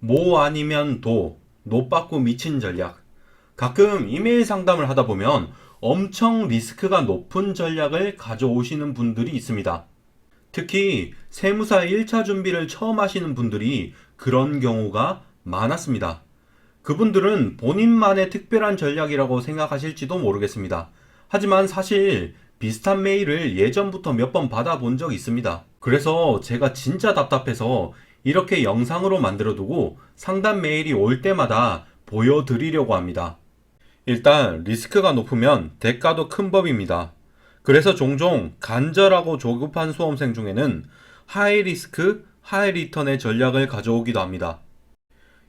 모 아니면 도, 노 받고 미친 전략. 가끔 이메일 상담을 하다 보면 엄청 리스크가 높은 전략을 가져오시는 분들이 있습니다. 특히 세무사 1차 준비를 처음 하시는 분들이 그런 경우가 많았습니다. 그분들은 본인만의 특별한 전략이라고 생각하실지도 모르겠습니다. 하지만 사실 비슷한 메일을 예전부터 몇 번 받아본 적이 있습니다. 그래서 제가 진짜 답답해서 이렇게 영상으로 만들어두고 상담 메일이 올 때마다 보여드리려고 합니다. 일단 리스크가 높으면 대가도 큰 법입니다. 그래서 종종 간절하고 조급한 수험생 중에는 하이 리스크, 하이 리턴의 전략을 가져오기도 합니다.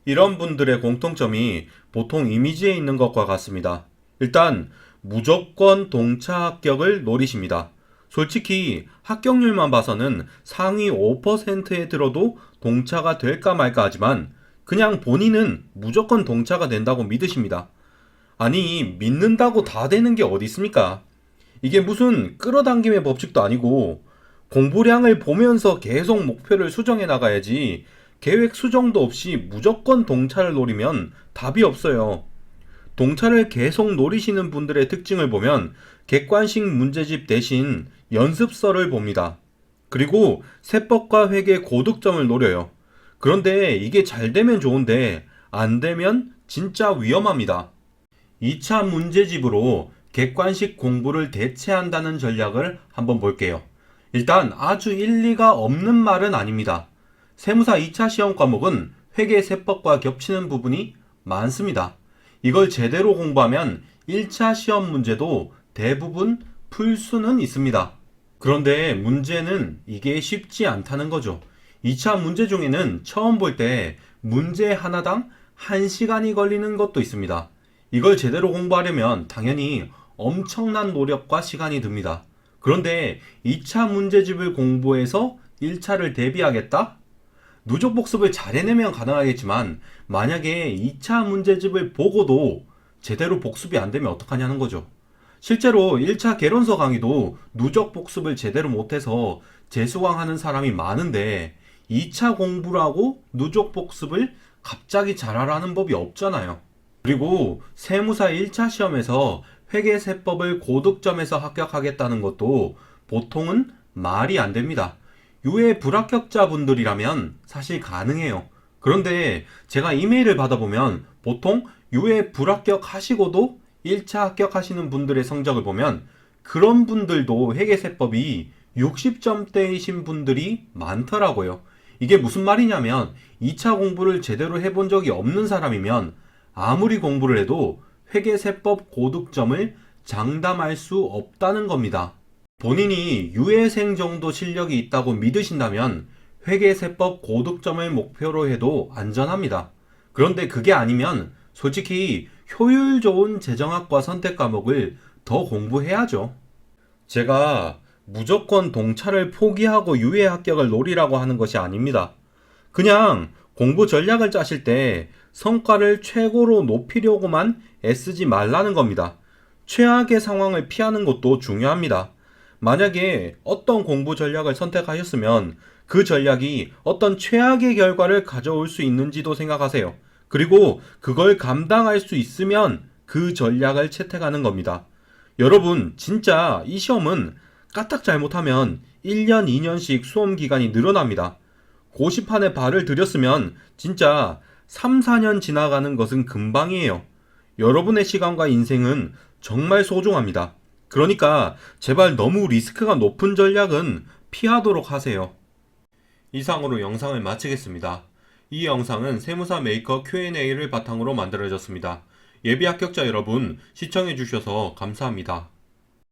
이런 분들의 공통점이 보통 이미지에 있는 것과 같습니다. 일단 무조건 동차 합격을 노리십니다. 솔직히 합격률만 봐서는 상위 5%에 들어도 동차가 될까 말까 하지만 그냥 본인은 무조건 동차가 된다고 믿으십니다. 아니, 믿는다고 다 되는 게 어디 있습니까? 이게 무슨 끌어당김의 법칙도 아니고 공부량을 보면서 계속 목표를 수정해 나가야지 계획 수정도 없이 무조건 동차를 노리면 답이 없어요. 동차를 계속 노리시는 분들의 특징을 보면 객관식 문제집 대신 연습서를 봅니다. 그리고 세법과 회계 고득점을 노려요. 그런데 이게 잘 되면 좋은데 안 되면 진짜 위험합니다. 2차 문제집으로 객관식 공부를 대체한다는 전략을 한번 볼게요. 일단 아주 일리가 없는 말은 아닙니다. 세무사 2차 시험 과목은 회계 세법과 겹치는 부분이 많습니다. 이걸 제대로 공부하면 1차 시험 문제도 대부분 풀 수는 있습니다. 그런데 문제는 이게 쉽지 않다는 거죠. 2차 문제 중에는 처음 볼 때 문제 하나당 1시간이 걸리는 것도 있습니다. 이걸 제대로 공부하려면 당연히 엄청난 노력과 시간이 듭니다. 그런데 2차 문제집을 공부해서 1차를 대비하겠다? 누적 복습을 잘 해내면 가능하겠지만 만약에 2차 문제집을 보고도 제대로 복습이 안 되면 어떡하냐는 거죠. 실제로 1차 개론서 강의도 누적 복습을 제대로 못해서 재수강하는 사람이 많은데 2차 공부를 하고 누적 복습을 갑자기 잘하라는 법이 없잖아요. 그리고 세무사 1차 시험에서 회계세법을 고득점에서 합격하겠다는 것도 보통은 말이 안 됩니다. 유해 불합격자분들이라면 사실 가능해요. 그런데 제가 이메일을 받아보면 보통 유해 불합격 하시고도 1차 합격하시는 분들의 성적을 보면 그런 분들도 회계세법이 60점대이신 분들이 많더라고요. 이게 무슨 말이냐면 2차 공부를 제대로 해본 적이 없는 사람이면 아무리 공부를 해도 회계세법 고득점을 장담할 수 없다는 겁니다. 본인이 유예생 정도 실력이 있다고 믿으신다면 회계세법 고득점을 목표로 해도 안전합니다. 그런데 그게 아니면 솔직히 효율 좋은 재정학과 선택 과목을 더 공부해야죠. 제가 무조건 동차를 포기하고 유예 합격을 노리라고 하는 것이 아닙니다. 그냥 공부 전략을 짜실 때 성과를 최고로 높이려고만 애쓰지 말라는 겁니다. 최악의 상황을 피하는 것도 중요합니다. 만약에 어떤 공부 전략을 선택하셨으면 그 전략이 어떤 최악의 결과를 가져올 수 있는지도 생각하세요. 그리고 그걸 감당할 수 있으면 그 전략을 채택하는 겁니다. 여러분, 진짜 이 시험은 까딱 잘못하면 1년, 2년씩 수험 기간이 늘어납니다. 고시판에 발을 들였으면 진짜 3, 4년 지나가는 것은 금방이에요. 여러분의 시간과 인생은 정말 소중합니다. 그러니까 제발 너무 리스크가 높은 전략은 피하도록 하세요. 이상으로 영상을 마치겠습니다. 이 영상은 세무사 메이커 Q&A를 바탕으로 만들어졌습니다. 예비 합격자 여러분, 시청해주셔서 감사합니다.